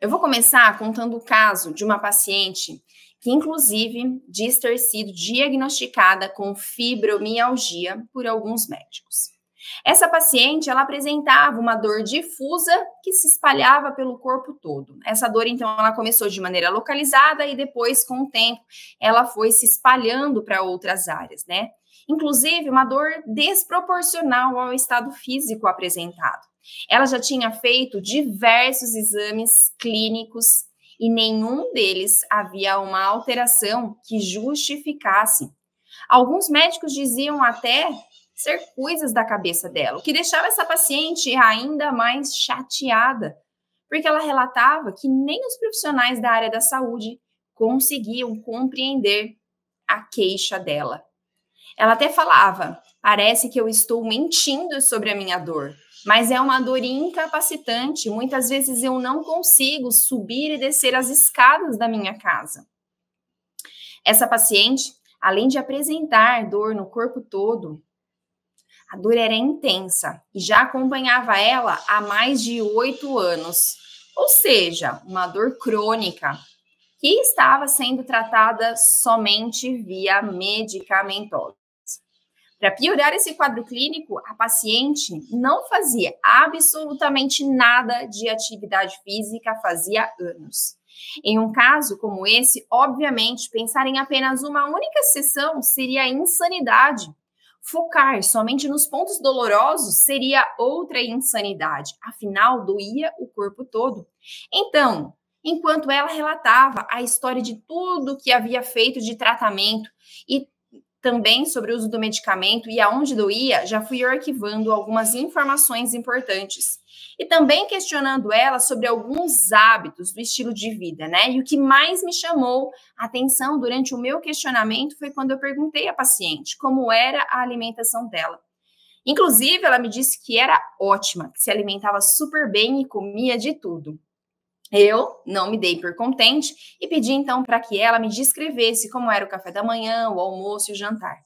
Eu vou começar contando o caso de uma paciente que, inclusive, diz ter sido diagnosticada com fibromialgia por alguns médicos. Essa paciente, ela apresentava uma dor difusa que se espalhava pelo corpo todo. Essa dor, então, ela começou de maneira localizada e depois, com o tempo, ela foi se espalhando para outras áreas, né? Inclusive, uma dor desproporcional ao estado físico apresentado. Ela já tinha feito diversos exames clínicos e nenhum deles havia uma alteração que justificasse. Alguns médicos diziam até ser coisas da cabeça dela, o que deixava essa paciente ainda mais chateada, porque ela relatava que nem os profissionais da área da saúde conseguiam compreender a queixa dela. Ela até falava: parece que eu estou mentindo sobre a minha dor, mas é uma dor incapacitante. Muitas vezes eu não consigo subir e descer as escadas da minha casa. Essa paciente, além de apresentar dor no corpo todo, a dor era intensa e já acompanhava ela há mais de 8 anos. Ou seja, uma dor crônica que estava sendo tratada somente via medicamentosa. Para piorar esse quadro clínico, a paciente não fazia absolutamente nada de atividade física fazia anos. Em um caso como esse, obviamente, pensar em apenas uma única sessão seria insanidade. Focar somente nos pontos dolorosos seria outra insanidade, afinal, doía o corpo todo. Então, enquanto ela relatava a história de tudo que havia feito de tratamento e também sobre o uso do medicamento e aonde doía, já fui arquivando algumas informações importantes. E também questionando ela sobre alguns hábitos do estilo de vida, né? E o que mais me chamou a atenção durante o meu questionamento foi quando eu perguntei à paciente como era a alimentação dela. Inclusive, ela me disse que era ótima, que se alimentava super bem e comia de tudo. Eu não me dei por contente e pedi então para que ela me descrevesse como era o café da manhã, o almoço e o jantar.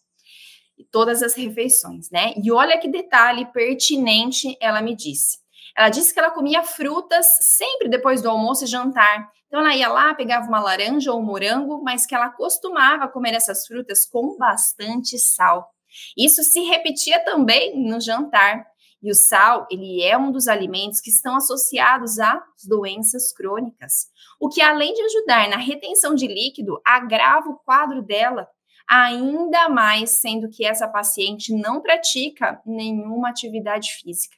E todas as refeições, né? E olha que detalhe pertinente ela me disse. Ela disse que ela comia frutas sempre depois do almoço e jantar. Então ela ia lá, pegava uma laranja ou um morango, mas que ela costumava comer essas frutas com bastante sal. Isso se repetia também no jantar. E o sal, ele é um dos alimentos que estão associados às doenças crônicas, o que além de ajudar na retenção de líquido, agrava o quadro dela, ainda mais sendo que essa paciente não pratica nenhuma atividade física.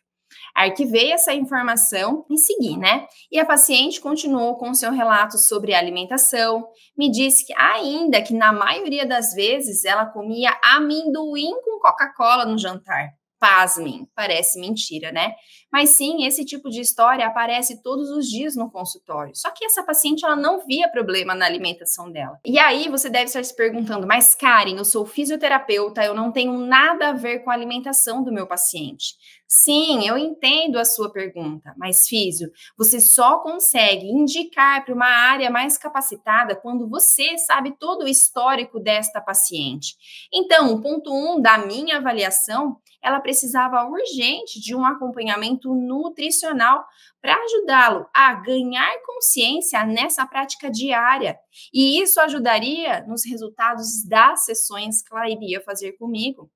Arquivei essa informação e segui, né? E a paciente continuou com seu relato sobre a alimentação, me disse que ainda que na maioria das vezes ela comia amendoim com Coca-Cola no jantar. Pasmem, parece mentira, né? Mas sim, esse tipo de história aparece todos os dias no consultório. Só que essa paciente, ela não via problema na alimentação dela. E aí você deve estar se perguntando, mas Karen, eu sou fisioterapeuta, eu não tenho nada a ver com a alimentação do meu paciente. Sim, eu entendo a sua pergunta, mas físio, você só consegue indicar para uma área mais capacitada quando você sabe todo o histórico desta paciente. Então, o ponto 1 da minha avaliação, ela precisava urgente de um acompanhamento nutricional para ajudá-lo a ganhar consciência nessa prática diária. E isso ajudaria nos resultados das sessões que ela iria fazer comigo.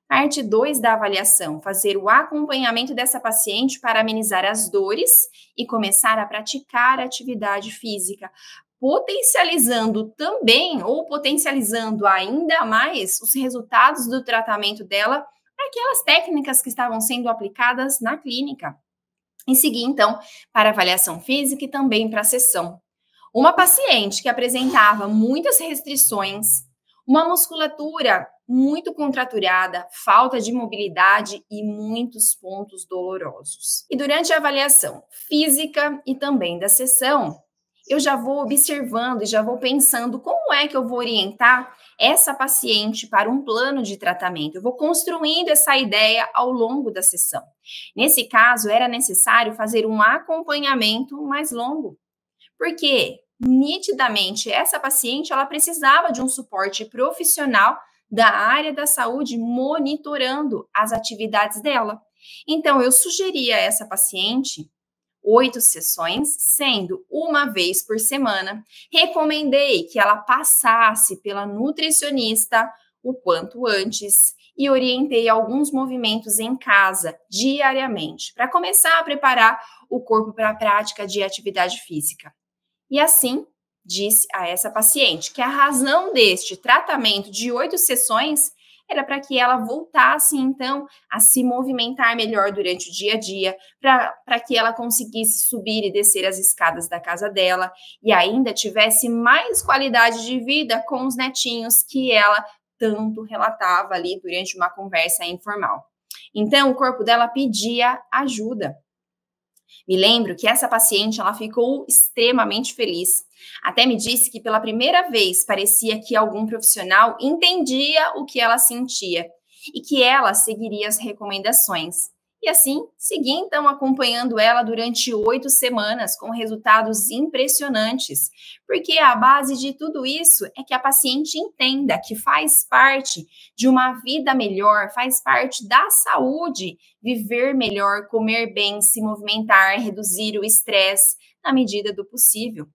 Parte 2 da avaliação, fazer o acompanhamento dessa paciente para amenizar as dores e começar a praticar atividade física, potencializando também ou potencializando ainda mais os resultados do tratamento dela, aquelas técnicas que estavam sendo aplicadas na clínica. E seguir, então, para avaliação física e também para a sessão. Uma paciente que apresentava muitas restrições, uma musculatura muito contraturada, falta de mobilidade e muitos pontos dolorosos. E durante a avaliação física e também da sessão, eu já vou observando e já vou pensando como é que eu vou orientar essa paciente para um plano de tratamento. Eu vou construindo essa ideia ao longo da sessão. Nesse caso, era necessário fazer um acompanhamento mais longo, porque nitidamente essa paciente ela precisava de um suporte profissional da área da saúde monitorando as atividades dela. Então, eu sugeri a essa paciente 8 sessões, sendo uma vez por semana. Recomendei que ela passasse pela nutricionista o quanto antes e orientei alguns movimentos em casa diariamente para começar a preparar o corpo para a prática de atividade física. E assim, disse a essa paciente que a razão deste tratamento de 8 sessões era para que ela voltasse, então, a se movimentar melhor durante o dia a dia, para que ela conseguisse subir e descer as escadas da casa dela e ainda tivesse mais qualidade de vida com os netinhos que ela tanto relatava ali durante uma conversa informal. Então, o corpo dela pedia ajuda. Me lembro que essa paciente, ela ficou extremamente feliz. Até me disse que pela primeira vez parecia que algum profissional entendia o que ela sentia e que ela seguiria as recomendações. E assim, segui então acompanhando ela durante 8 semanas com resultados impressionantes, porque a base de tudo isso é que a paciente entenda que faz parte de uma vida melhor, faz parte da saúde, viver melhor, comer bem, se movimentar, reduzir o estresse na medida do possível.